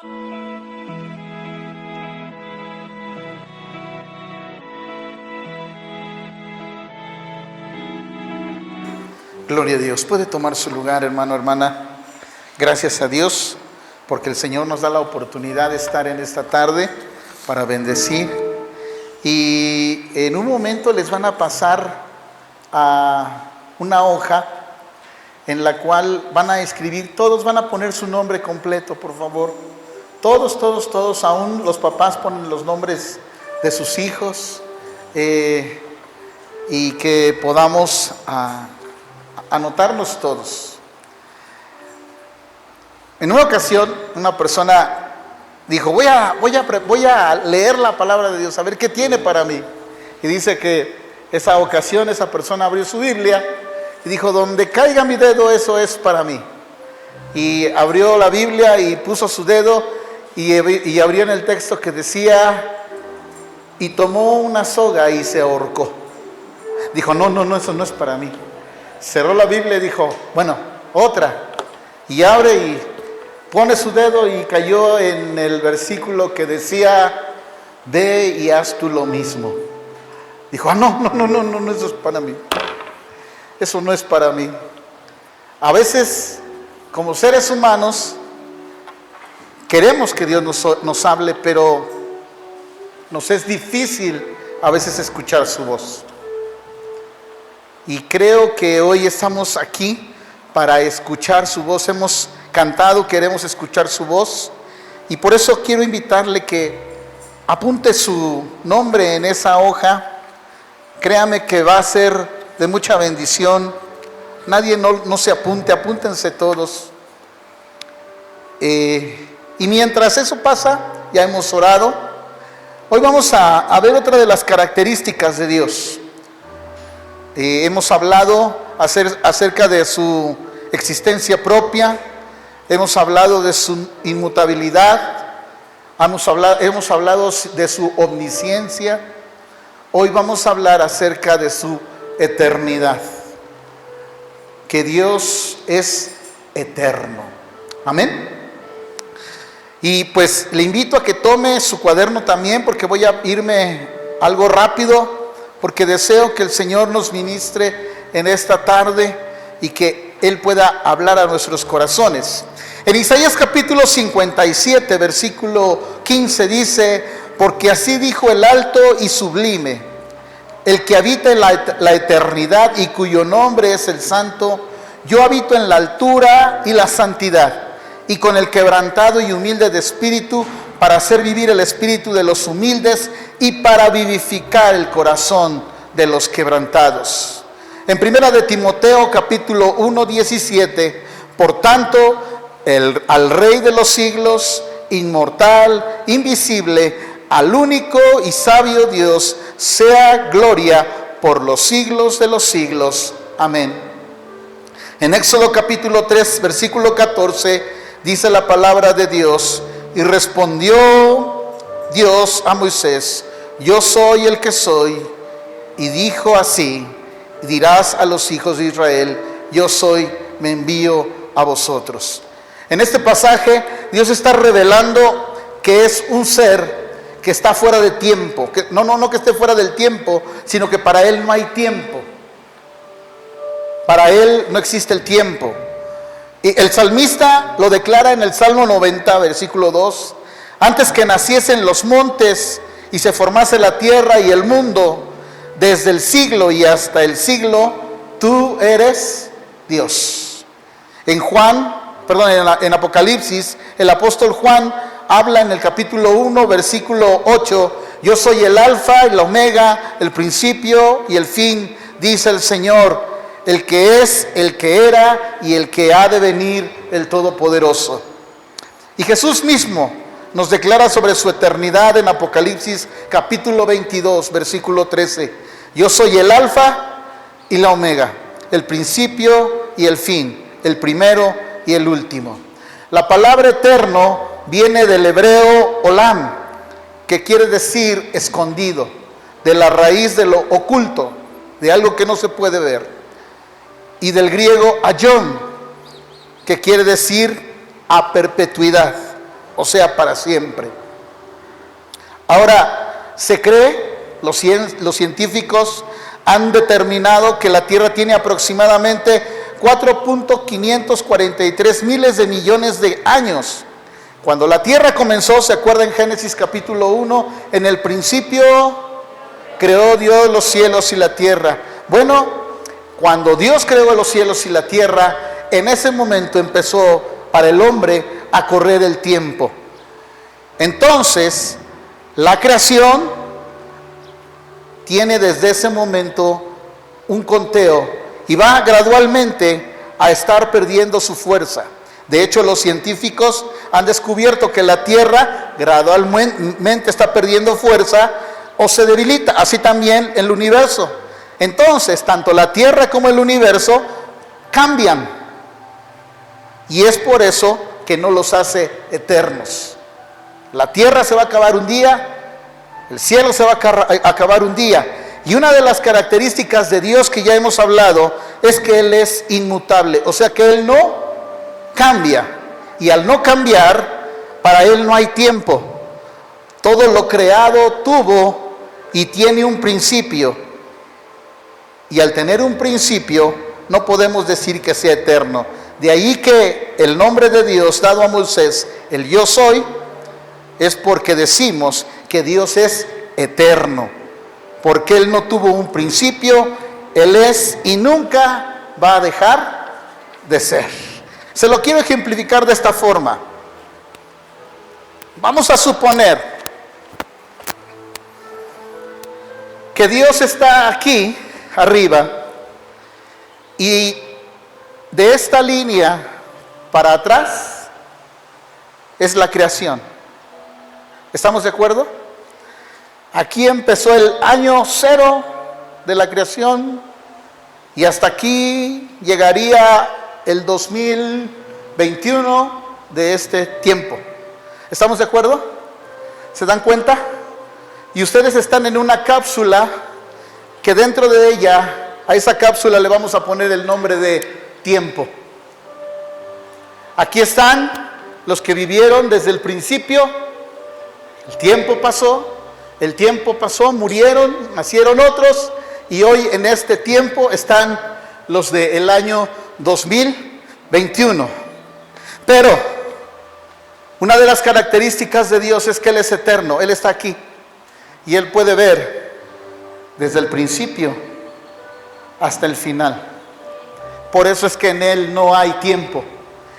Gloria a Dios. Puede tomar su lugar, hermano, hermana. Gracias a Dios porque el Señor nos da la oportunidad de estar en esta tarde para bendecir. Y en un momento les van a pasar a una hoja en la cual van a escribir, todos van a poner su nombre completo, por favor. Todos, aún los papás ponen los nombres de sus hijos, y que podamos anotarnos todos. En una ocasión, una persona dijo, voy a leer la palabra de Dios, a ver qué tiene para mí. Y dice que esa ocasión, esa persona abrió su Biblia y dijo, donde caiga mi dedo, eso es para mí. Y abrió la Biblia y puso su dedo y abrió en el texto que decía, y tomó una soga y se ahorcó. Dijo, no, eso no es para mí. Cerró la Biblia y dijo, bueno, otra. Y abre y pone su dedo y cayó en el versículo que decía, ve y haz tú lo mismo. Dijo, no, eso es para mí. Eso no es para mí. A veces, como seres humanos, queremos que Dios nos hable, pero nos es difícil a veces escuchar su voz. Y creo que hoy estamos aquí para escuchar su voz. Hemos cantado, queremos escuchar su voz. Y por eso quiero invitarle que apunte su nombre en esa hoja. Créame que va a ser de mucha bendición. Nadie no se apunte, apúntense todos. Y mientras eso pasa, ya hemos orado. Hoy vamos a ver otra de las características de Dios. Hemos hablado acerca de su existencia propia, hemos hablado de su inmutabilidad, hemos hablado de su omnisciencia. Hoy vamos a hablar acerca de su eternidad, que Dios es eterno. Amén. Y pues le invito a que tome su cuaderno también, porque voy a irme algo rápido, porque deseo que el Señor nos ministre en esta tarde y que Él pueda hablar a nuestros corazones. En Isaías capítulo 57, versículo 15 dice, porque así dijo el alto y sublime, el que habita en la eternidad y cuyo nombre es el Santo, yo habito en la altura y la santidad, y con el quebrantado y humilde de espíritu, para hacer vivir el espíritu de los humildes y para vivificar el corazón de los quebrantados. En primera de Timoteo capítulo 1, 17, por tanto, al Rey de los siglos, inmortal, invisible, al único y sabio Dios, sea gloria por los siglos de los siglos. Amén. En Éxodo capítulo 3, versículo 14, dice la palabra de Dios, y respondió Dios a Moisés, yo soy el que soy. Y dijo así, dirás a los hijos de Israel, yo soy, me envío a vosotros. En este pasaje Dios está revelando que es un ser que está fuera de tiempo, que no que esté fuera del tiempo, sino que para Él no hay tiempo. Para Él no existe el tiempo. Y el salmista lo declara en el Salmo 90, versículo 2, antes que naciesen los montes y se formase la tierra y el mundo, desde el siglo y hasta el siglo, tú eres Dios. En Apocalipsis, el apóstol Juan habla en el capítulo 1, versículo 8, yo soy el alfa y la omega, el principio y el fin, dice el Señor, el que es, el que era y el que ha de venir, el Todopoderoso. Y Jesús mismo nos declara sobre su eternidad en Apocalipsis capítulo 22, versículo 13. Yo soy el alfa y la omega, el principio y el fin, el primero y el último. La palabra eterno viene del hebreo olam, que quiere decir escondido, de la raíz de lo oculto, de algo que no se puede ver. Y del griego aion, que quiere decir a perpetuidad o sea, para siempre. Ahora, se cree, los científicos han determinado que la Tierra tiene aproximadamente 4.543 miles de millones de años. Cuando la Tierra comenzó, ¿se acuerda en Génesis capítulo 1? En el principio creó Dios los cielos y la tierra. Bueno, cuando Dios creó los cielos y la tierra, en ese momento empezó para el hombre a correr el tiempo. Entonces, la creación tiene desde ese momento un conteo y va gradualmente a estar perdiendo su fuerza. De hecho, los científicos han descubierto que la Tierra gradualmente está perdiendo fuerza o se debilita, así también el universo. Entonces, tanto la Tierra como el universo cambian. Y es por eso que no los hace eternos. La Tierra se va a acabar un día, el cielo se va a acabar un día. Y una de las características de Dios que ya hemos hablado es que Él es inmutable, o sea que Él no cambia, y al no cambiar, para Él no hay tiempo. Todo lo creado tuvo y tiene un principio, y al tener un principio no podemos decir que sea eterno. De ahí que el nombre de Dios dado a Moisés, el yo soy, es porque decimos que Dios es eterno, porque Él no tuvo un principio, Él es y nunca va a dejar de ser. Se lo quiero ejemplificar de esta forma. Vamos a suponer que Dios está aquí arriba y de esta línea para atrás es la creación. ¿Estamos de acuerdo? Aquí empezó el año 0 de la creación y hasta aquí llegaría el 2021 de este tiempo. ¿Estamos de acuerdo? ¿Se dan cuenta? Y ustedes están en una cápsula que dentro de ella, a esa cápsula le vamos a poner el nombre de tiempo. Aquí están los que vivieron desde el principio. El tiempo pasó, murieron, nacieron otros, y hoy en este tiempo están los del año 2021. Pero una de las características de Dios es que Él es eterno, Él está aquí y Él puede ver desde el principio hasta el final. Por eso es que en Él no hay tiempo.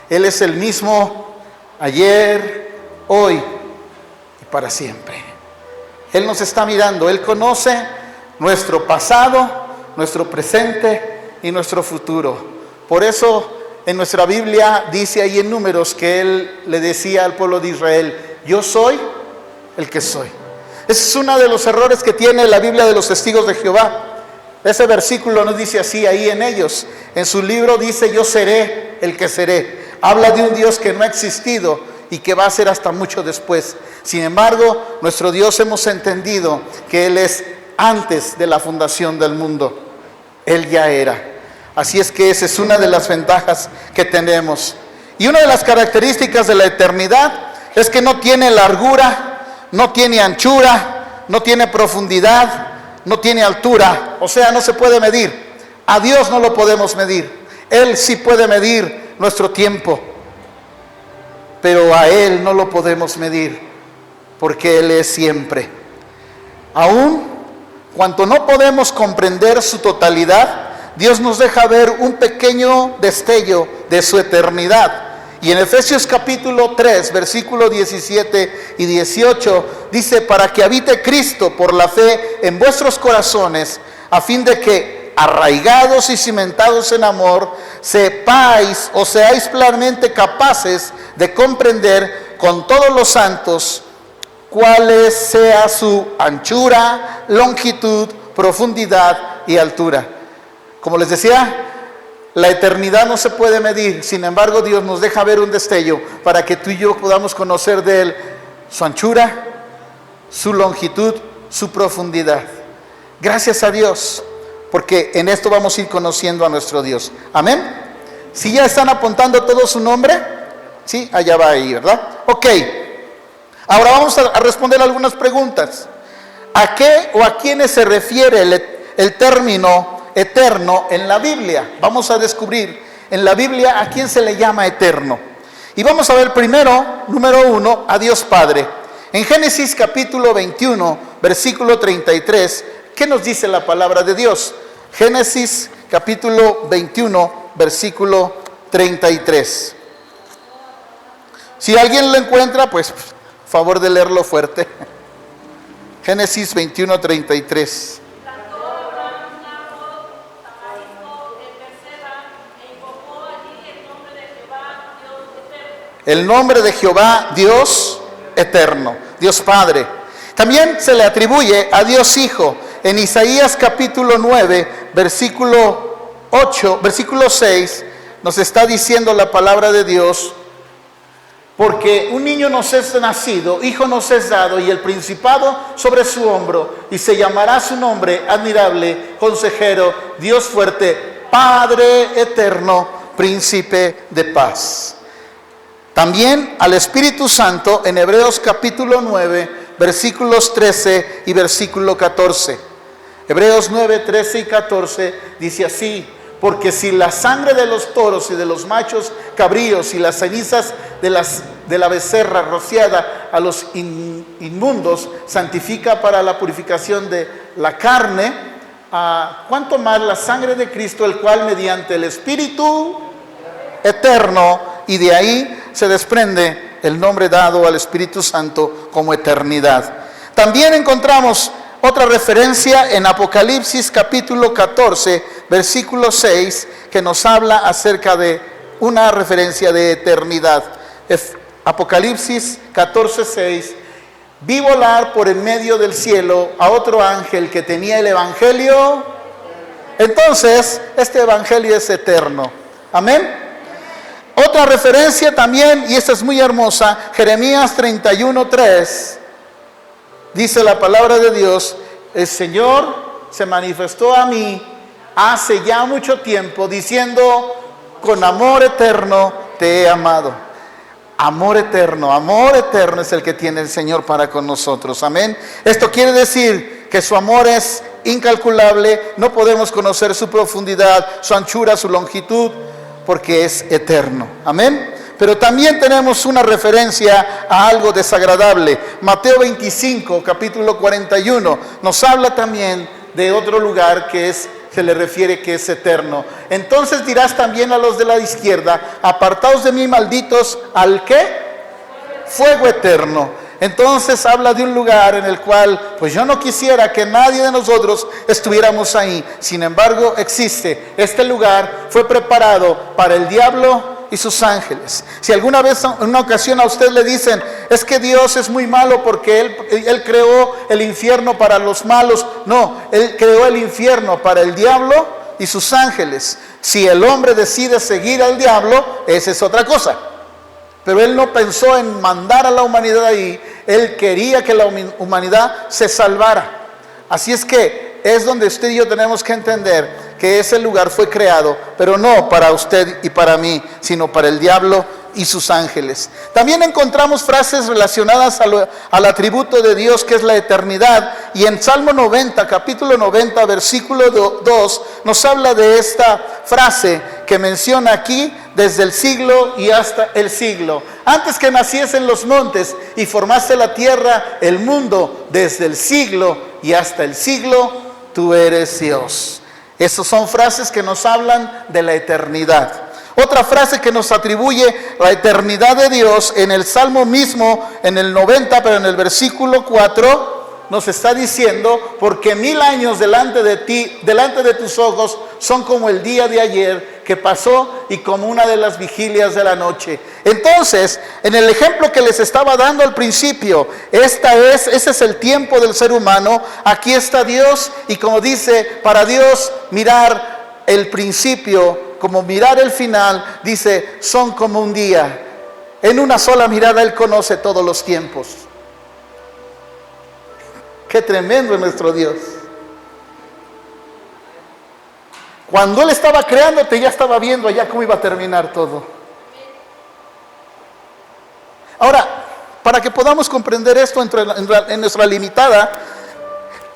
Él es el mismo ayer, hoy y para siempre. Él nos está mirando, Él conoce nuestro pasado, nuestro presente y nuestro futuro. Por eso en nuestra Biblia dice ahí en Números que Él le decía al pueblo de Israel: yo soy el que soy. Ese es uno de los errores que tiene la Biblia de los testigos de Jehová. Ese versículo no dice así ahí en ellos. En su libro dice: yo seré el que seré. Habla de un Dios que no ha existido y que va a ser hasta mucho después. Sin embargo, nuestro Dios hemos entendido que Él es antes de la fundación del mundo. Él ya era. Así es que esa es una de las ventajas que tenemos. Y una de las características de la eternidad es que no tiene largura, no tiene anchura, no tiene profundidad, no tiene altura. O sea, no se puede medir. A Dios no lo podemos medir. Él sí puede medir nuestro tiempo, pero a Él no lo podemos medir, porque Él es siempre. Aún cuando no podemos comprender su totalidad, Dios nos deja ver un pequeño destello de su eternidad. Y en Efesios capítulo 3, versículos 17 y 18, dice: para que habite Cristo por la fe en vuestros corazones, a fin de que, arraigados y cimentados en amor, sepáis o seáis plenamente capaces de comprender con todos los santos cuál sea su anchura, longitud, profundidad y altura. Como les decía, la eternidad no se puede medir. Sin embargo, Dios nos deja ver un destello para que tú y yo podamos conocer de Él su anchura, su longitud, su profundidad. Gracias a Dios, porque en esto vamos a ir conociendo a nuestro Dios. Amén. ¿Sí ya están apuntando todo su nombre? Sí, allá va ahí, ¿verdad? Ok. Ahora vamos a responder algunas preguntas. ¿A qué o a quiénes se refiere el término eterno en la Biblia? Vamos a descubrir en la Biblia a quién se le llama eterno. Y vamos a ver primero, número 1, a Dios Padre. En Génesis capítulo 21, versículo 33, ¿qué nos dice la palabra de Dios? Génesis capítulo 21, versículo 33. Si alguien lo encuentra, pues favor de leerlo fuerte. Génesis 21, 33. El nombre de Jehová, Dios eterno, Dios Padre. También se le atribuye a Dios Hijo. En Isaías capítulo 9, versículo 8, versículo 6, nos está diciendo la palabra de Dios: porque un niño nos es nacido, hijo nos es dado, y el principado sobre su hombro, y se llamará su nombre admirable, consejero, Dios fuerte, Padre eterno, príncipe de paz. También al Espíritu Santo en Hebreos capítulo 9, versículos 13 y versículo 14. Hebreos 9, 13 y 14 dice así: porque si la sangre de los toros y de los machos cabríos y las cenizas de la becerra rociada a los inmundos santifica para la purificación de la carne, ¿cuánto más la sangre de Cristo, el cual mediante el Espíritu eterno, y de ahí se desprende el nombre dado al Espíritu Santo como eternidad? También encontramos otra referencia en Apocalipsis capítulo 14, versículo 6, que nos habla acerca de una referencia de eternidad. Apocalipsis 14, 6. Vi volar por en medio del cielo a otro ángel que tenía el evangelio. Entonces, este evangelio es eterno. Amén. Otra referencia también, y esta es muy hermosa, Jeremías 31, 3. Dice la palabra de Dios: el Señor se manifestó a mí hace ya mucho tiempo, diciendo, con amor eterno te he amado. Amor eterno es el que tiene el Señor para con nosotros. Amén. Esto quiere decir que su amor es incalculable, no podemos conocer su profundidad, su anchura, su longitud, porque es eterno. Amén. Pero también tenemos una referencia a algo desagradable. Mateo 25, capítulo 41, nos habla también de otro lugar que se le refiere que es eterno. Entonces dirás también a los de la izquierda: apartaos de mí, malditos, ¿al qué? Fuego eterno. Entonces habla de un lugar en el cual, pues yo no quisiera que nadie de nosotros estuviéramos ahí. Sin embargo, existe. Este lugar fue preparado para el diablo y sus ángeles. Si alguna vez, en una ocasión, a usted le dicen: es que Dios es muy malo porque Él creó el infierno para los malos. No, Él creó el infierno para el diablo y sus ángeles. Si el hombre decide seguir al diablo, esa es otra cosa. Pero Él no pensó en mandar a la humanidad ahí. Él quería que la humanidad se salvara. Así es que es donde usted y yo tenemos que entender que ese lugar fue creado, pero no para usted y para mí, sino para el diablo y sus ángeles. También encontramos frases relacionadas al atributo de Dios, que es la eternidad. Y en Salmo 90, capítulo 90, versículo 2, nos habla de esta frase que menciona aquí: desde el siglo y hasta el siglo. Antes que naciesen los montes y formase la tierra, el mundo, desde el siglo y hasta el siglo, tú eres Dios. Esas son frases que nos hablan de la eternidad. Otra frase que nos atribuye la eternidad de Dios en el Salmo mismo, en el 90, pero en el versículo 4, nos está diciendo: porque 1000 años delante de ti, delante de tus ojos, son como el día de ayer que pasó y como una de las vigilias de la noche. Entonces, en el ejemplo que les estaba dando al principio, ese es el tiempo del ser humano. Aquí está Dios, y como dice, para Dios mirar el principio como mirar el final, dice, son como un día. En una sola mirada Él conoce todos los tiempos. Qué tremendo es nuestro Dios. Cuando Él estaba creándote, ya estaba viendo allá cómo iba a terminar todo. Ahora, para que podamos comprender esto en nuestra limitada.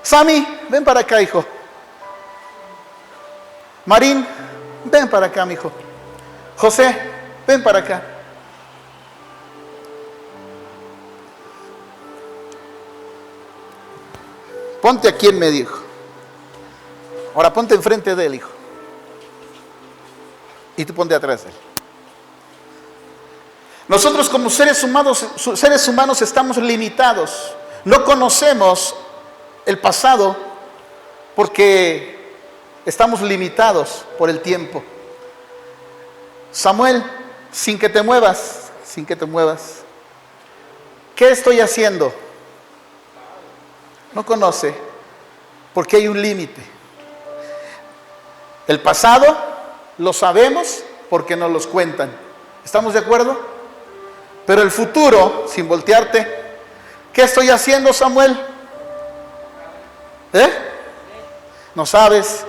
Sammy, ven para acá, hijo. Marín, ven para acá, mi hijo. José, ven para acá. Ponte aquí en medio, hijo. Ahora ponte enfrente de él, hijo. Y tú ponte atrás de él. Nosotros como seres humanos estamos limitados. No conocemos el pasado porque estamos limitados por el tiempo. Samuel, sin que te muevas, ¿qué estoy haciendo? No conoce, porque hay un límite. El pasado lo sabemos porque nos los cuentan. ¿Estamos de acuerdo? Pero el futuro, sin voltearte, ¿qué estoy haciendo, Samuel? No sabes.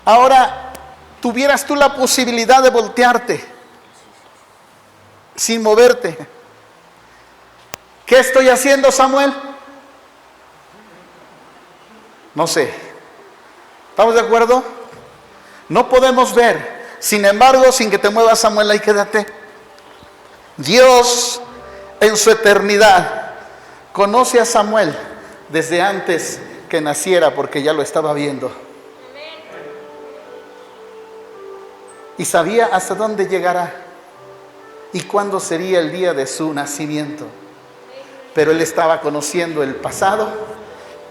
Ahora, tuvieras tú la posibilidad de voltearte sin moverte. ¿Qué estoy haciendo, Samuel? No sé. ¿Estamos de acuerdo? No podemos ver. Sin embargo, sin que te muevas, Samuel, ahí quédate. Dios, en su eternidad, conoce a Samuel desde antes que naciera, porque ya lo estaba viendo. Y sabía hasta dónde llegará y cuándo sería el día de su nacimiento. Pero Él estaba conociendo el pasado,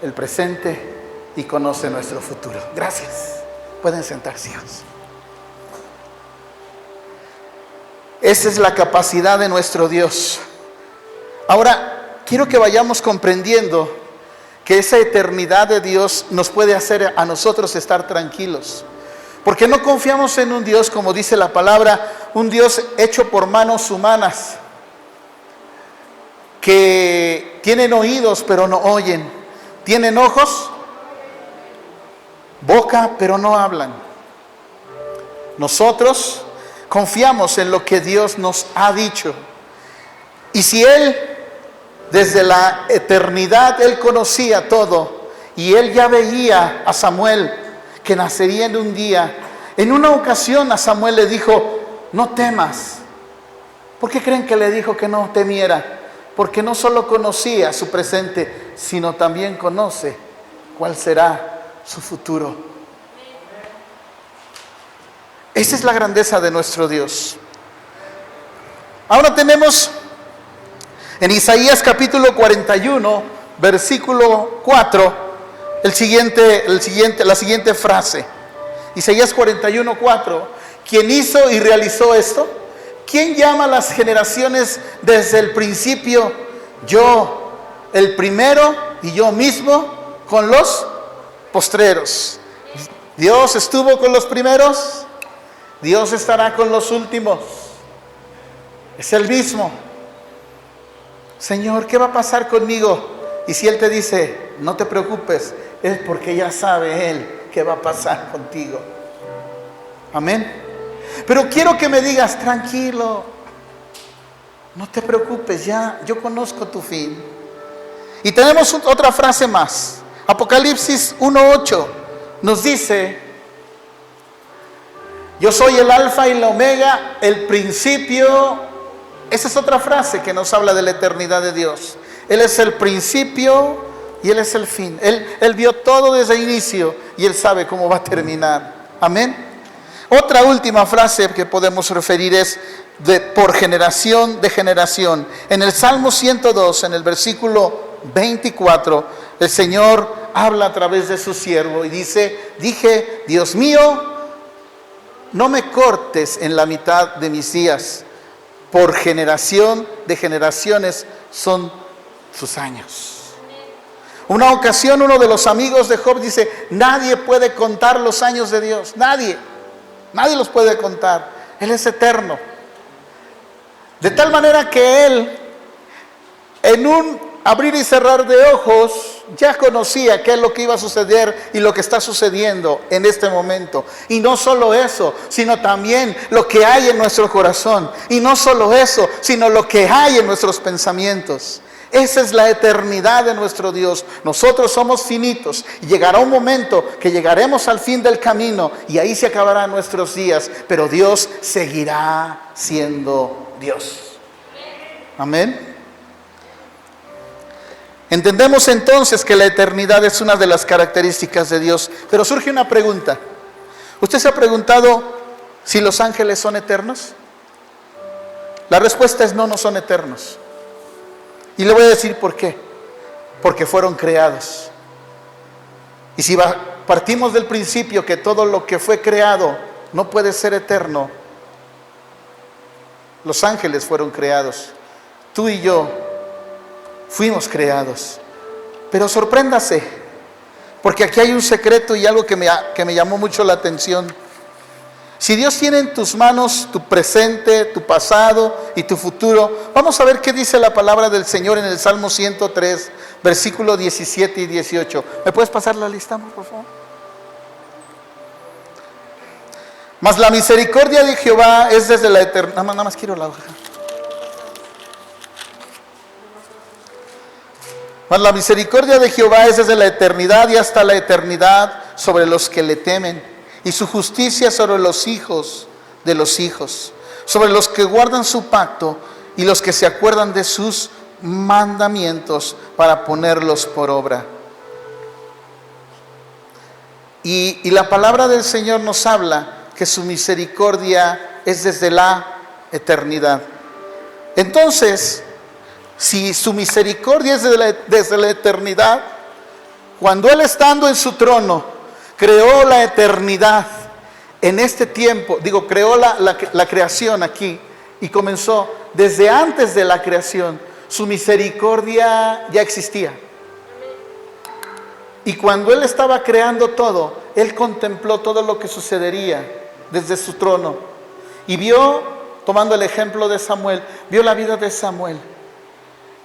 el presente y conoce nuestro futuro. Gracias. Pueden sentarse, hijos. Esa es la capacidad de nuestro Dios. Ahora, quiero que vayamos comprendiendo que esa eternidad de Dios nos puede hacer a nosotros estar tranquilos. Porque no confiamos en un Dios, como dice la palabra, un Dios hecho por manos humanas, que tienen oídos pero no oyen, tienen ojos, boca pero no hablan. Nosotros confiamos en lo que Dios nos ha dicho. Y si Él, desde la eternidad, Él conocía todo, y Él ya veía a Samuel que nacería en un día. En una ocasión a Samuel le dijo: no temas. ¿Por qué creen que le dijo que no temiera? Porque no solo conocía su presente, sino también conoce cuál será su futuro. Esa es la grandeza de nuestro Dios. Ahora tenemos en Isaías capítulo 41, versículo 4, la siguiente frase. Isaías 41, 4. ¿Quién hizo y realizó esto? ¿Quién llama a las generaciones desde el principio? Yo, el primero, y yo mismo con los postreros. Dios estuvo con los primeros, Dios estará con los últimos. Es el mismo. Señor, ¿qué va a pasar conmigo? Y si Él te dice: no te preocupes, es porque ya sabe Él qué va a pasar contigo. Amén. Pero quiero que me digas: tranquilo, no te preocupes, ya yo conozco tu fin. Y tenemos otra frase más. Apocalipsis 1:8 nos dice: yo soy el alfa y la omega, el principio. Esa es otra frase que nos habla de la eternidad de Dios. Él es el principio y Él es el fin. Él vio todo desde el inicio y Él sabe cómo va a terminar. Amén. Otra última frase que podemos referir es por generación de generación. En el Salmo 102, en el versículo 24, el Señor habla a través de su siervo y dije: Dios mío, no me cortes en la mitad de mis días. Por generación de generaciones son sus años. Una ocasión uno de los amigos de Job dice: nadie puede contar los años de Dios. Nadie los puede contar. Él es eterno. De tal manera que Él, en un abrir y cerrar de ojos, ya conocía qué es lo que iba a suceder y lo que está sucediendo en este momento. Y no solo eso, sino también lo que hay en nuestro corazón. Y no solo eso, sino lo que hay en nuestros pensamientos. Esa es la eternidad de nuestro Dios. Nosotros somos finitos. Y llegará un momento que llegaremos al fin del camino y ahí se acabarán nuestros días. Pero Dios seguirá siendo Dios. Amén. Entendemos entonces que la eternidad es una de las características de Dios. Pero surge una pregunta. ¿Usted se ha preguntado si los ángeles son eternos? La respuesta es no, no son eternos. Y le voy a decir por qué. Porque fueron creados. Y si partimos del principio que todo lo que fue creado no puede ser eterno, los ángeles fueron creados. Tú y yo fuimos creados. Pero sorpréndase, porque aquí hay un secreto y algo que me llamó mucho la atención. Si Dios tiene en tus manos tu presente, tu pasado y tu futuro, vamos a ver qué dice la palabra del Señor en el Salmo 103, versículos 17 y 18. ¿Me puedes pasar la lista, por favor? Mas la misericordia de Jehová es desde la eternidad. Nada más quiero la hoja. Mas la misericordia de Jehová es desde la eternidad y hasta la eternidad sobre los que le temen, y su justicia sobre los hijos de los hijos, sobre los que guardan su pacto y los que se acuerdan de sus mandamientos para ponerlos por obra. Y la palabra del Señor nos habla que su misericordia es desde la eternidad. Entonces, si su misericordia es desde la eternidad, cuando Él estando en su trono creó la eternidad en este tiempo, creó la creación aquí y comenzó desde antes de la creación, su misericordia ya existía. Y cuando Él estaba creando todo, Él contempló todo lo que sucedería desde su trono y vio, tomando el ejemplo de Samuel, vio la vida de Samuel.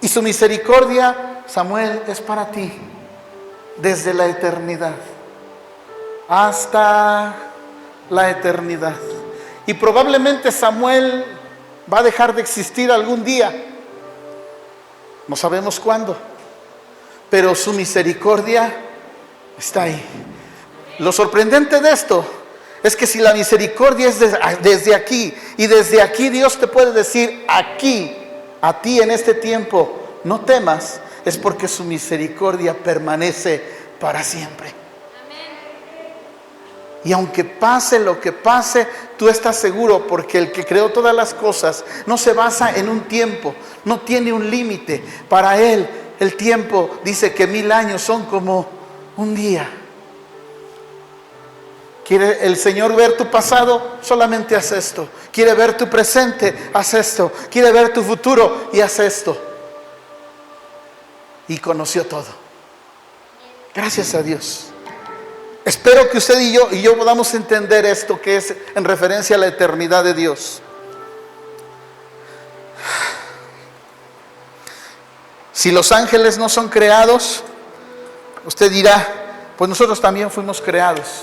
Y su misericordia, Samuel, es para ti desde la eternidad hasta la eternidad. Y probablemente Samuel va a dejar de existir algún día. No sabemos cuándo, pero su misericordia está ahí. Lo sorprendente de esto es que si la misericordia es desde aquí, y desde aquí Dios te puede decir aquí, a ti en este tiempo, no temas, es porque su misericordia permanece para siempre. Y aunque pase lo que pase, tú estás seguro, porque el que creó todas las cosas no se basa en un tiempo, no tiene un límite. Para Él el tiempo dice que 1000 años son como un día. ¿Quiere el Señor ver tu pasado? Solamente haz esto. ¿Quiere ver tu presente? Haz esto. ¿Quiere ver tu futuro? Y haz esto. Y conoció todo. Gracias a Dios. Espero que usted y yo podamos entender esto que es en referencia a la eternidad de Dios. Si los ángeles no son creados, usted dirá, pues nosotros también fuimos creados.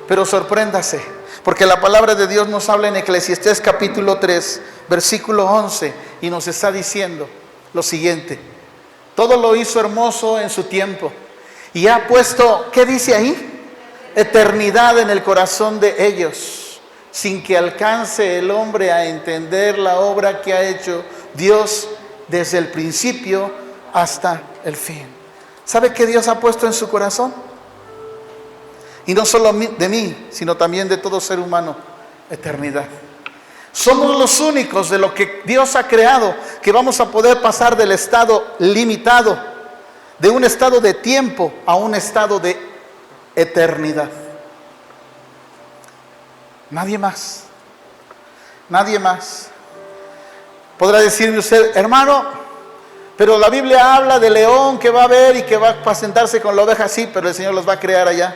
Pero sorpréndase, porque la palabra de Dios nos habla en Eclesiastés capítulo 3, versículo 11, y nos está diciendo lo siguiente: todo lo hizo hermoso en su tiempo, y ha puesto, ¿qué dice ahí? Eternidad en el corazón de ellos, sin que alcance el hombre a entender la obra que ha hecho Dios desde el principio hasta el fin. ¿Sabe qué Dios ha puesto en su corazón? Y no solo de mí, sino también de todo ser humano: eternidad. Somos los únicos de lo que Dios ha creado que vamos a poder pasar del estado limitado, de un estado de tiempo a un estado de eternidad. Nadie más. Nadie más. Podrá decirme usted, hermano, pero la Biblia habla de león que va a ver y que va a apacentarse con la oveja. Sí, pero el Señor los va a crear allá,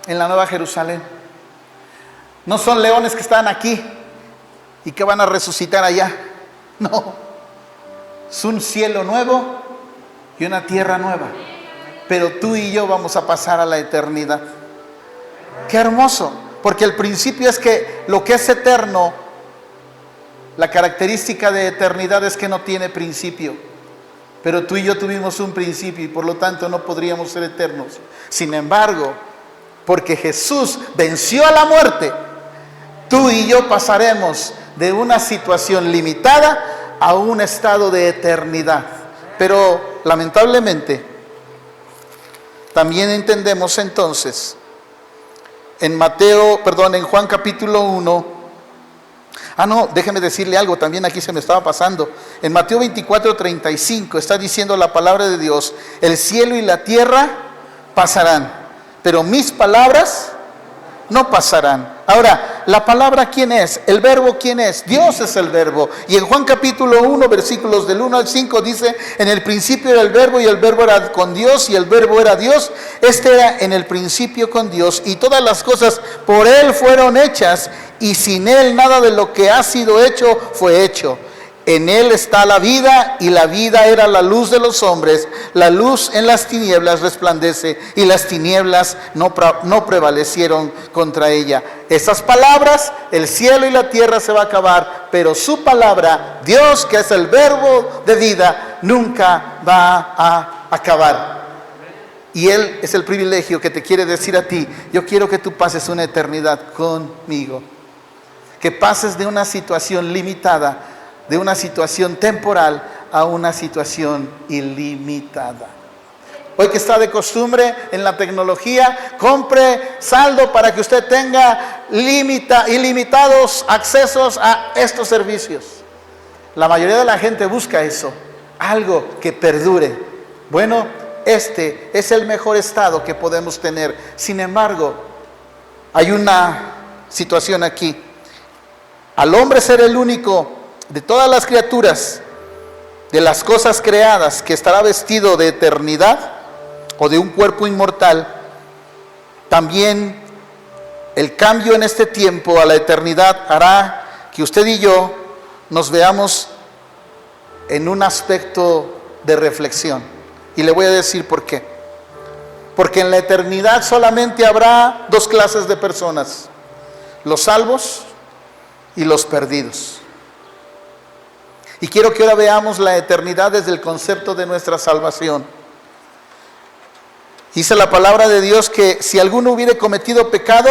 en la Nueva Jerusalén. No son leones que están aquí y que van a resucitar allá. No. Es un cielo nuevo y una tierra nueva. Pero tú y yo vamos a pasar a la eternidad. ¡Qué hermoso! Porque el principio es que lo que es eterno, la característica de eternidad es que no tiene principio. Pero tú y yo tuvimos un principio y por lo tanto no podríamos ser eternos. Sin embargo, porque Jesús venció a la muerte, tú y yo pasaremos de una situación limitada a un estado de eternidad. Pero lamentablemente, también entendemos entonces en Juan capítulo 1. Déjeme decirle algo, también aquí se me estaba pasando. En Mateo 24:35 está diciendo la palabra de Dios: el cielo y la tierra pasarán, pero mis palabras no pasarán. Ahora, ¿la palabra quién es? ¿El verbo quién es? Dios es el verbo. Y en Juan capítulo 1, versículos del 1 al 5 dice: en el principio era el verbo y el verbo era con Dios y el verbo era Dios. Este era en el principio con Dios y todas las cosas por Él fueron hechas y sin Él nada de lo que ha sido hecho fue hecho. En Él está la vida y la vida era la luz de los hombres. La luz en las tinieblas resplandece y las tinieblas no prevalecieron contra ella. Esas palabras, el cielo y la tierra se va a acabar, pero su palabra, Dios que es el verbo de vida, nunca va a acabar. Y Él es el privilegio que te quiere decir a ti: yo quiero que tú pases una eternidad conmigo. Que pases de una situación limitada, de una situación temporal a una situación ilimitada. Hoy que está de costumbre en la tecnología, compre saldo para que usted tenga ilimitados accesos a estos servicios. La mayoría de la gente busca eso, algo que perdure. Bueno, este es el mejor estado que podemos tener. Sin embargo, hay una situación aquí. Al hombre ser el único de todas las criaturas, de las cosas creadas, que estará vestido de eternidad o de un cuerpo inmortal, también el cambio en este tiempo a la eternidad hará que usted y yo nos veamos en un aspecto de reflexión. Y le voy a decir por qué. Porque en la eternidad solamente habrá dos clases de personas: los salvos y los perdidos. Y quiero que ahora veamos la eternidad desde el concepto de nuestra salvación. Dice la palabra de Dios que si alguno hubiere cometido pecado,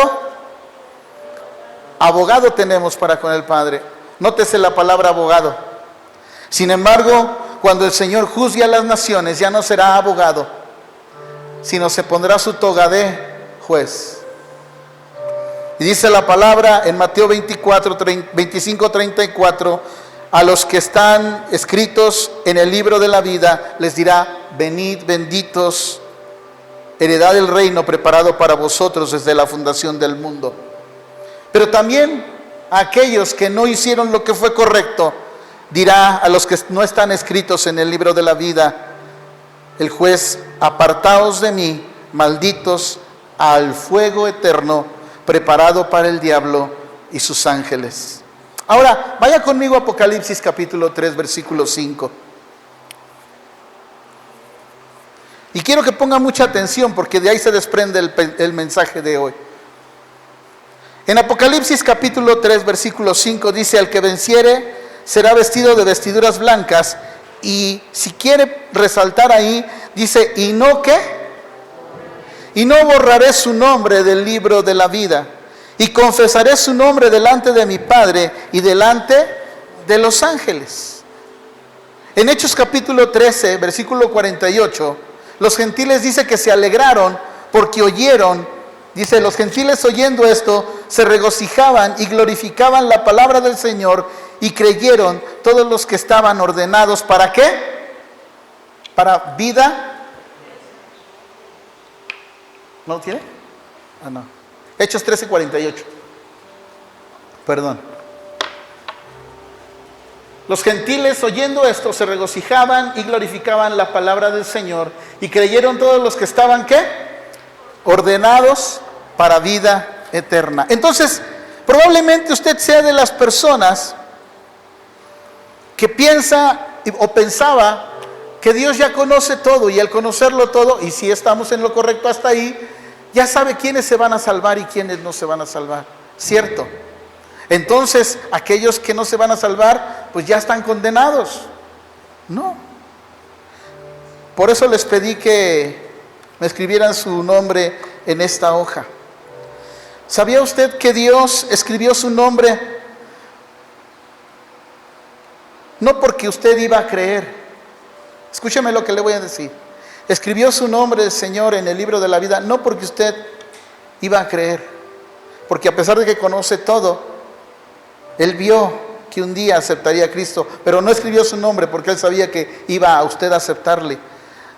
abogado tenemos para con el Padre. Nótese la palabra abogado. Sin embargo, cuando el Señor juzgue a las naciones, ya no será abogado, sino se pondrá su toga de juez. Y dice la palabra en Mateo 25:34: a los que están escritos en el libro de la vida les dirá: venid benditos, heredad del reino preparado para vosotros desde la fundación del mundo. Pero también a aquellos que no hicieron lo que fue correcto, dirá a los que no están escritos en el libro de la vida el juez: apartaos de mí, malditos, al fuego eterno preparado para el diablo y sus ángeles. Ahora, vaya conmigo a Apocalipsis capítulo 3, versículo 5. Y quiero que ponga mucha atención porque de ahí se desprende el mensaje de hoy. En Apocalipsis capítulo 3, versículo 5 dice: al que venciere será vestido de vestiduras blancas. Y si quiere resaltar ahí, dice: ¿y no qué? Y no borraré su nombre del libro de la vida. Y confesaré su nombre delante de mi Padre y delante de los ángeles. En Hechos capítulo 13, versículo 48, los gentiles dice que se alegraron porque oyeron. Dice: los gentiles oyendo esto se regocijaban y glorificaban la palabra del Señor, y creyeron todos los que estaban ordenados. ¿Para qué? Para vida. ¿No lo tiene? No. Hechos 13:48. Perdón. Los gentiles oyendo esto se regocijaban y glorificaban la palabra del Señor, y creyeron todos los que estaban ¿qué? Ordenados para vida eterna. Entonces, probablemente usted sea de las personas que piensa o pensaba que Dios ya conoce todo, y al conocerlo todo, y si estamos en lo correcto hasta ahí, ya sabe quiénes se van a salvar y quiénes no se van a salvar, ¿cierto? Entonces, aquellos que no se van a salvar, pues ya están condenados. No. Por eso les pedí que me escribieran su nombre en esta hoja. ¿Sabía usted que Dios escribió su nombre no porque usted iba a creer? Escúcheme lo que le voy a decir. Escribió su nombre el Señor en el libro de la vida no porque usted iba a creer, porque a pesar de que conoce todo, Él vio que un día aceptaría a Cristo, pero no escribió su nombre porque Él sabía que iba a usted a aceptarle,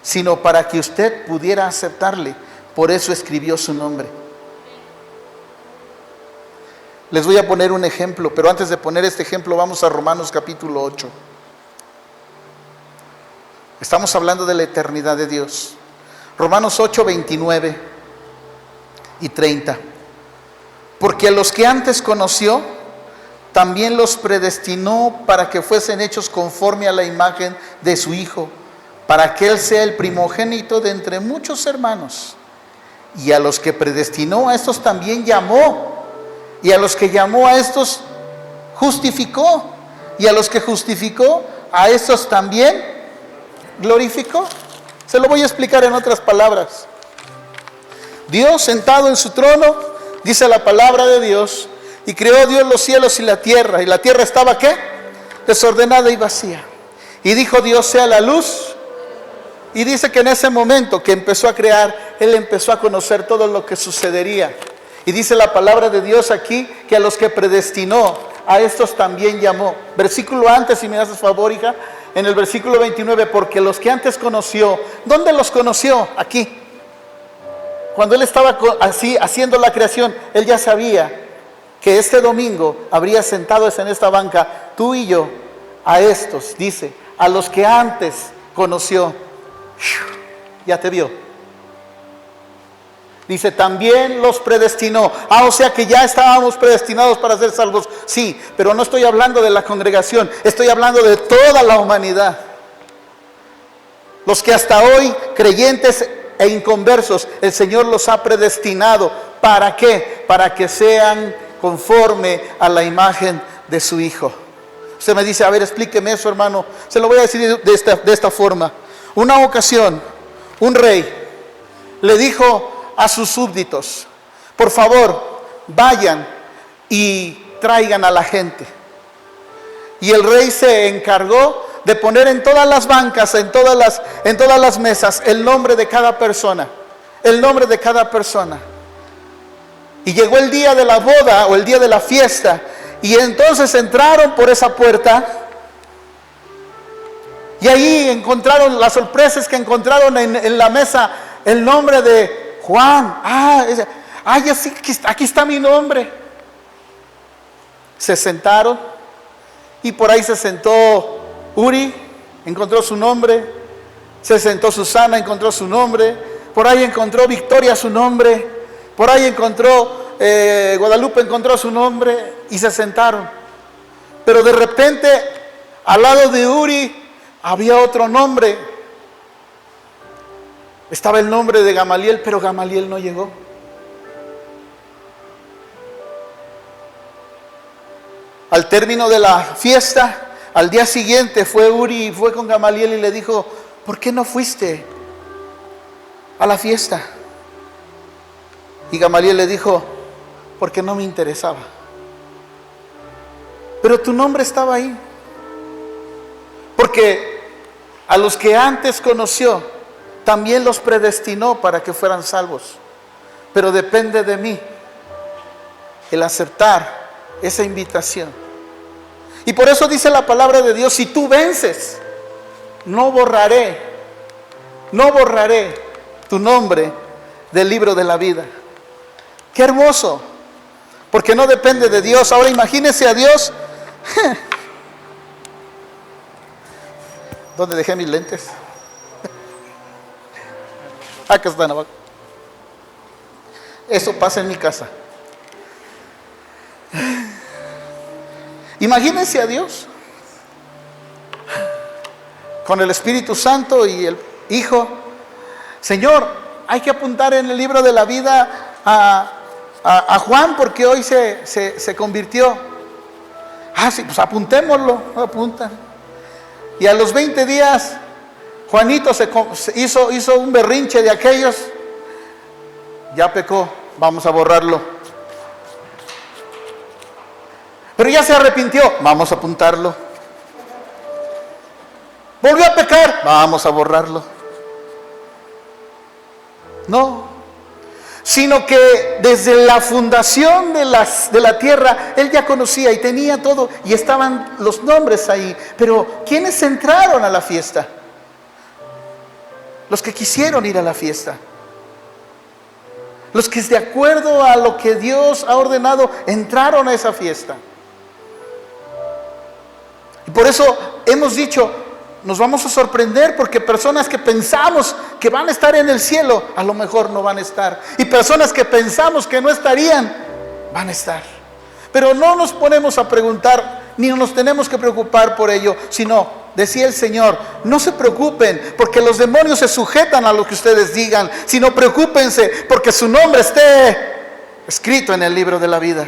sino para que usted pudiera aceptarle. Por eso escribió su nombre. Les voy a poner un ejemplo, pero antes de poner este ejemplo vamos a Romanos capítulo 8. Estamos hablando de la eternidad de Dios. Romanos 8, 29 y 30. Porque a los que antes conoció, también los predestinó para que fuesen hechos conforme a la imagen de su Hijo, para que Él sea el primogénito de entre muchos hermanos. Y a los que predestinó, a estos también llamó. Y a los que llamó, a estos justificó. Y a los que justificó, a estos también glorificó. Se lo voy a explicar en otras palabras. Dios sentado en su trono, dice la palabra de Dios, y creó Dios los cielos y la tierra estaba ¿qué? Desordenada y vacía. Y dijo Dios, sea la luz. Y dice que en ese momento que empezó a crear, Él empezó a conocer todo lo que sucedería. Y dice la palabra de Dios aquí, que a los que predestinó, a estos también llamó. Versículo antes, si me haces favor, hija, en el versículo 29, porque los que antes conoció, ¿dónde los conoció? Aquí. Cuando Él estaba así haciendo la creación, Él ya sabía que este domingo habría sentados en esta banca, tú y yo, a estos, dice, a los que antes conoció, ya te vio. Dice, también los predestinó. O sea que ya estábamos predestinados para ser salvos. Sí, pero no estoy hablando de la congregación, estoy hablando de toda la humanidad. Los que hasta hoy, creyentes e inconversos, el Señor los ha predestinado. ¿Para qué? Para que sean conforme a la imagen de su Hijo. Usted me dice, a ver, explíqueme eso, hermano. Se lo voy a decir de esta forma. Una ocasión, un rey le dijo a sus súbditos, por favor, vayan y traigan a la gente. Y el rey se encargó de poner en todas las bancas, en todas las mesas, el nombre de cada persona. El nombre de cada persona. Y llegó el día de la boda o el día de la fiesta. Y entonces entraron por esa puerta. Y ahí encontraron las sorpresas que encontraron en la mesa. El nombre de Juan. Ya sí, aquí está mi nombre. Se sentaron. Y por ahí se sentó Uri, encontró su nombre. Se sentó Susana, encontró su nombre. Por ahí encontró Victoria su nombre. Por ahí encontró Guadalupe, encontró su nombre. Y se sentaron. Pero de repente, al lado de Uri, había otro nombre. Estaba el nombre de Gamaliel, pero Gamaliel no llegó. Al término de la fiesta, al día siguiente fue Uri y fue con Gamaliel y le dijo, ¿por qué no fuiste a la fiesta? Y Gamaliel le dijo, porque no me interesaba. Pero tu nombre estaba ahí. Porque a los que antes conoció, también los predestinó para que fueran salvos. Pero depende de mí el aceptar esa invitación. Y por eso dice la palabra de Dios, si tú vences, no borraré tu nombre del libro de la vida. Qué hermoso, porque no depende de Dios. Ahora imagínese a Dios. ¿Dónde dejé mis lentes? Acá están abajo. Eso pasa en mi casa. Imagínense a Dios con el Espíritu Santo y el Hijo. Señor, hay que apuntar en el libro de la vida a Juan porque hoy se convirtió. Ah, sí, pues apuntémoslo, apunta. Y a los 20 días, Juanito hizo un berrinche de aquellos. Ya pecó, vamos a borrarlo. Pero ya se arrepintió, vamos a apuntarlo. Volvió a pecar, vamos a borrarlo. No, sino que desde la fundación de la tierra, Él ya conocía y tenía todo, y estaban los nombres ahí. Pero ¿quiénes entraron a la fiesta? Los que quisieron ir a la fiesta. Los que de acuerdo a lo que Dios ha ordenado, entraron a esa fiesta. Y por eso hemos dicho, nos vamos a sorprender porque personas que pensamos que van a estar en el cielo, a lo mejor no van a estar. Y personas que pensamos que no estarían, van a estar. Pero no nos ponemos a preguntar, ni nos tenemos que preocupar por ello, sino, decía el Señor, no se preocupen porque los demonios se sujetan a lo que ustedes digan, sino preocúpense porque su nombre esté escrito en el libro de la vida.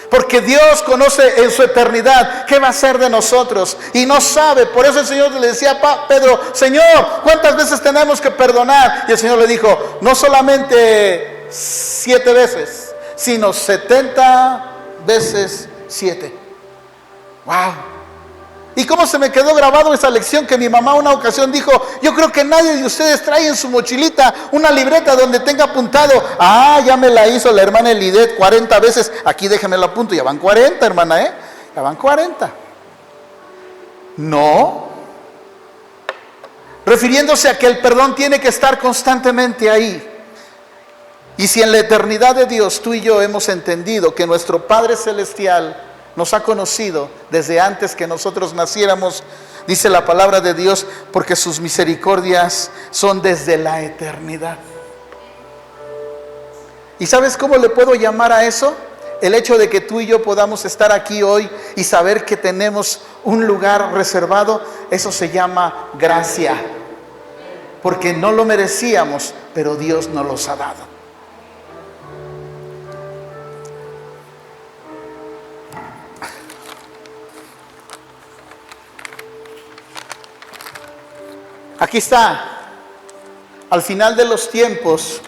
Porque Dios conoce en su eternidad qué va a hacer de nosotros y no sabe. Por eso el Señor le decía a Pedro, Señor, ¿cuántas veces tenemos que perdonar? Y el Señor le dijo, no solamente 7 veces, sino 70 veces 7. ¡Wow! ¿Y cómo se me quedó grabado esa lección que mi mamá una ocasión dijo? Yo creo que nadie de ustedes trae en su mochilita una libreta donde tenga apuntado, ya me la hizo la hermana Elidet 40 veces, aquí déjame la apunto, ya van 40 hermana, ya van 40. No, refiriéndose a que el perdón tiene que estar constantemente ahí. Y si en la eternidad de Dios tú y yo hemos entendido que nuestro Padre Celestial nos ha conocido desde antes que nosotros naciéramos, dice la palabra de Dios, porque sus misericordias son desde la eternidad. ¿Y sabes cómo le puedo llamar a eso? El hecho de que tú y yo podamos estar aquí hoy y saber que tenemos un lugar reservado, eso se llama gracia. Porque no lo merecíamos, pero Dios nos los ha dado. Aquí está, al final de los tiempos,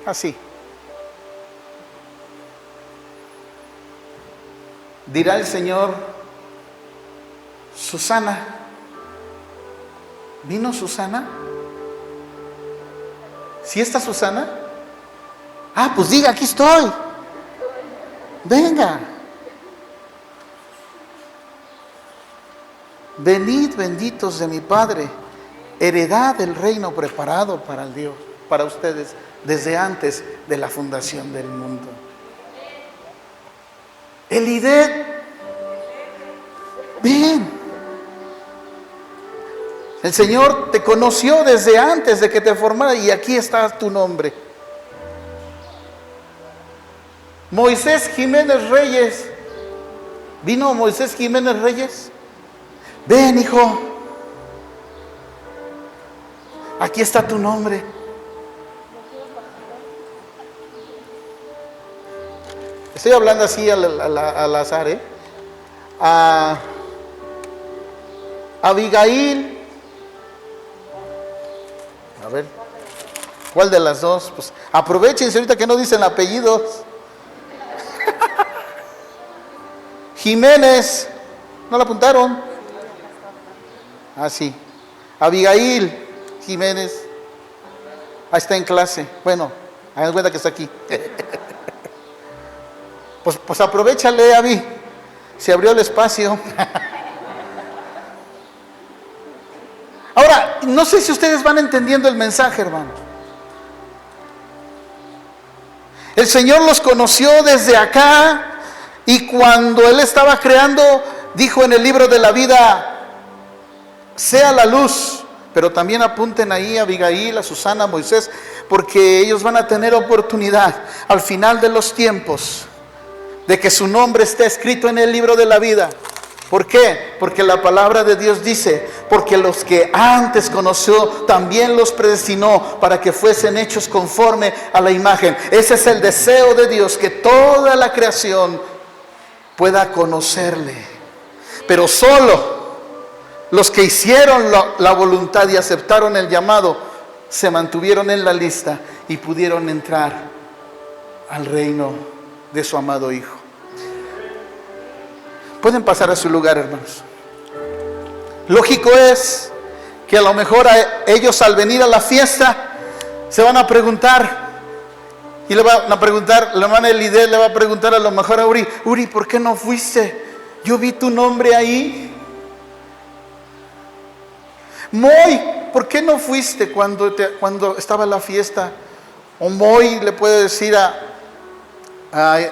así, dirá el Señor, Susana, ¿vino Susana? ¿Sí está Susana? Pues diga, aquí estoy. Venga. Venid benditos de mi Padre, heredad del reino preparado para ustedes desde antes de la fundación del mundo. Elidet, ven. El Señor te conoció desde antes de que te formara y aquí está tu nombre. Moisés Jiménez Reyes. ¿Vino Moisés Jiménez Reyes? Ven, hijo. Aquí está tu nombre. Estoy hablando así al azar, Abigail. A ver, ¿cuál de las dos? Pues aprovechense ahorita que no dicen apellidos. Jiménez, ¿no la apuntaron? Sí. Abigail Jiménez. Ahí está en clase. Bueno, hagan cuenta que está aquí. Pues aprovéchale, Abby. Se abrió el espacio. Ahora, no sé si ustedes van entendiendo el mensaje, hermano. El Señor los conoció desde acá. Y cuando Él estaba creando, dijo en el libro de la vida, sea la luz. Pero también apunten ahí a Abigail, a Susana, a Moisés, porque ellos van a tener oportunidad al final de los tiempos de que su nombre esté escrito en el libro de la vida. ¿Por qué? Porque la palabra de Dios dice, porque los que antes conoció también los predestinó para que fuesen hechos conforme a la imagen. Ese es el deseo de Dios, que toda la creación pueda conocerle. Pero solo los que hicieron la voluntad y aceptaron el llamado se mantuvieron en la lista y pudieron entrar al reino de su amado Hijo. Pueden pasar a su lugar, hermanos. Lógico es que a lo mejor ellos al venir a la fiesta se van a preguntar, y le van a preguntar, la hermana Elide le va a preguntar a lo mejor a Uri, Uri, ¿por qué no fuiste? Yo vi tu nombre ahí. Moy, ¿por qué no fuiste cuando estaba la fiesta? O Moy le puede decir a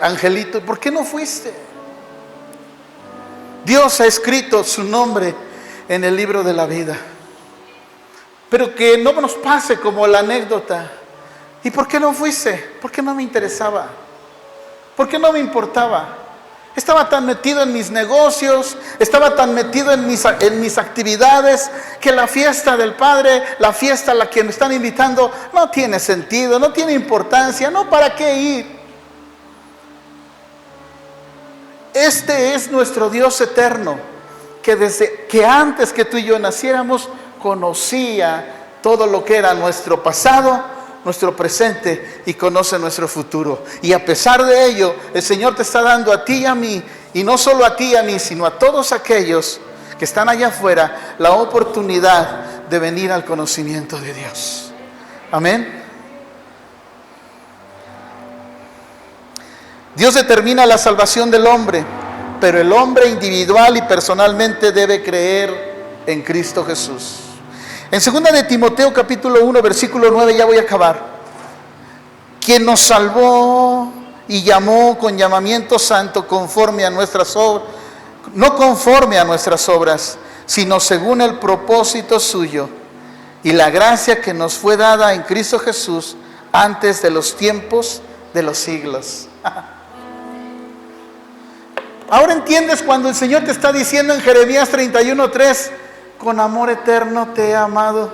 Angelito, ¿por qué no fuiste? Dios ha escrito su nombre en el libro de la vida. Pero que no nos pase como la anécdota. ¿Y por qué no fuiste? ¿Por qué no me interesaba? ¿Por qué no me importaba? Estaba tan metido en mis negocios, estaba tan metido en mis actividades, que la fiesta del Padre, la fiesta a la que me están invitando, no tiene sentido, no tiene importancia, no, ¿para qué ir? Este es nuestro Dios eterno, que desde que antes que tú y yo naciéramos, conocía todo lo que era nuestro pasado, nuestro presente, y conoce nuestro futuro. Y a pesar de ello, el Señor te está dando a ti y a mí, y no solo a ti y a mí, sino a todos aquellos que están allá afuera, la oportunidad de venir al conocimiento de Dios. Amén. Dios determina la salvación del hombre, pero el hombre individual y personalmente debe creer en Cristo Jesús. En 2 de Timoteo capítulo 1 versículo 9, ya voy a acabar. Quien nos salvó y llamó con llamamiento santo conforme a nuestras obras, no conforme a nuestras obras, sino según el propósito suyo y la gracia que nos fue dada en Cristo Jesús antes de los tiempos de los siglos. Ahora entiendes cuando el Señor te está diciendo en Jeremías 31:3, con amor eterno te he amado.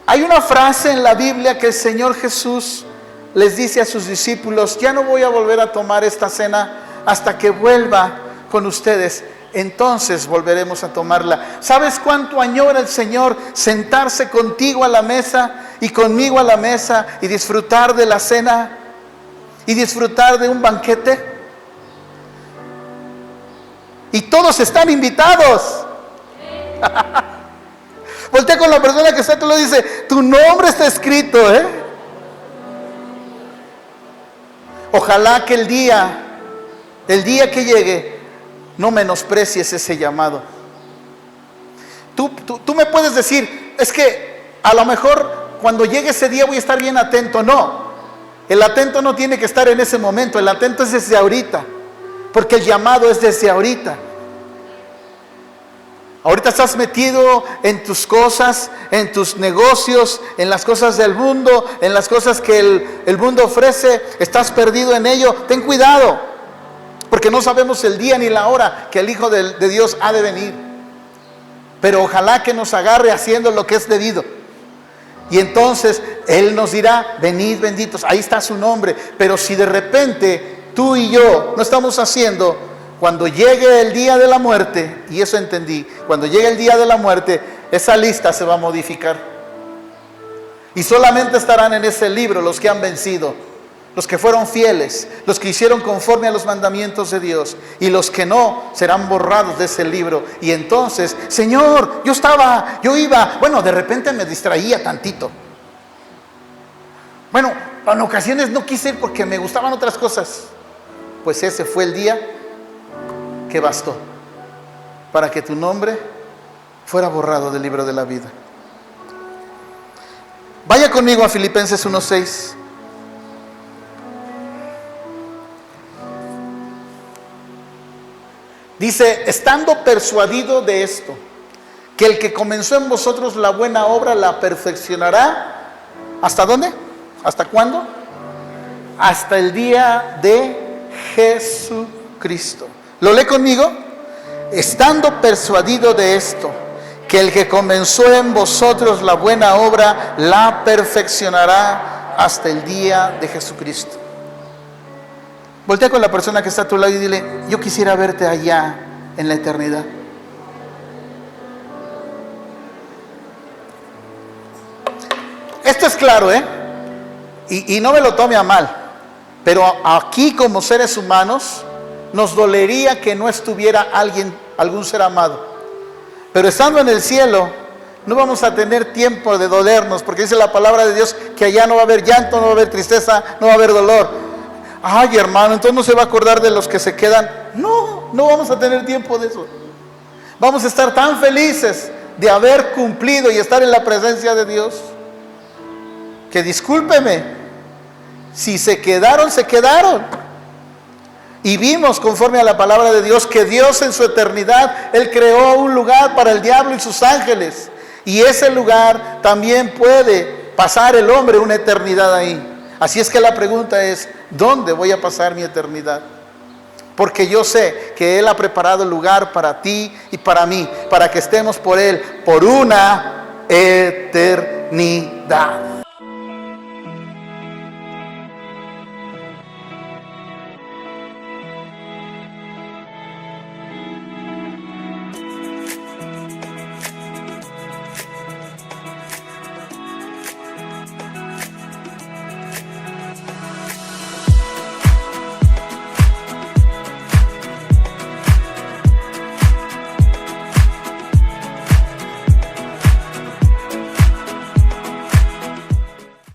Hay una frase en la Biblia que el Señor Jesús les dice a sus discípulos, ya no voy a volver a tomar esta cena hasta que vuelva con ustedes. Entonces volveremos a tomarla. ¿Sabes cuánto añora el Señor sentarse contigo a la mesa y conmigo a la mesa y disfrutar de la cena? Y disfrutar de un banquete. Y todos están invitados. Voltea con la persona que está a tu lado y dice, tu nombre está escrito, Ojalá que el día que llegue, no menosprecies ese llamado. Tú me puedes decir, es que a lo mejor cuando llegue ese día voy a estar bien atento. No. El atento no tiene que estar en ese momento, el atento es desde ahorita, porque el llamado es desde ahorita. Ahorita estás metido en tus cosas, en tus negocios, en las cosas del mundo, en las cosas que el mundo ofrece, estás perdido en ello. Ten cuidado, porque no sabemos el día ni la hora que el Hijo de Dios ha de venir. Pero ojalá que nos agarre haciendo lo que es debido. Y entonces Él nos dirá, venid benditos, ahí está su nombre. Pero si de repente tú y yo no estamos haciendo, cuando llegue el día de la muerte, y eso entendí, cuando llegue el día de la muerte, esa lista se va a modificar. Y solamente estarán en ese libro los que han vencido, los que fueron fieles, los que hicieron conforme a los mandamientos de Dios, y los que no serán borrados de ese libro. Y entonces, Señor, yo iba, bueno, de repente me distraía tantito. Bueno, en ocasiones no quise ir porque me gustaban otras cosas. Pues ese fue el día que bastó para que tu nombre fuera borrado del libro de la vida. Vaya conmigo a Filipenses 1:6. Dice, estando persuadido de esto, que el que comenzó en vosotros la buena obra la perfeccionará. ¿Hasta dónde? ¿Hasta cuándo? Hasta el día de Jesucristo. ¿Lo lee conmigo? Estando persuadido de esto, que el que comenzó en vosotros la buena obra la perfeccionará hasta el día de Jesucristo. Voltea con la persona que está a tu lado y dile: yo quisiera verte allá en la eternidad. Esto es claro, y no me lo tome a mal, pero aquí como seres humanos nos dolería que no estuviera algún ser amado. Pero estando en el cielo, no vamos a tener tiempo de dolernos, porque dice la palabra de Dios que allá no va a haber llanto, no va a haber tristeza, no va a haber dolor. Ay, hermano, entonces no se va a acordar de los que se quedan. No vamos a tener tiempo de eso. Vamos a estar tan felices de haber cumplido y estar en la presencia de Dios, que discúlpeme, si se quedaron, se quedaron. Y vimos, conforme a la palabra de Dios, que Dios en su eternidad, Él creó un lugar para el diablo y sus ángeles. Y ese lugar también puede pasar el hombre una eternidad ahí. Así es que la pregunta es: ¿dónde voy a pasar mi eternidad? Porque yo sé que Él ha preparado el lugar para ti y para mí, para que estemos por Él por una eternidad.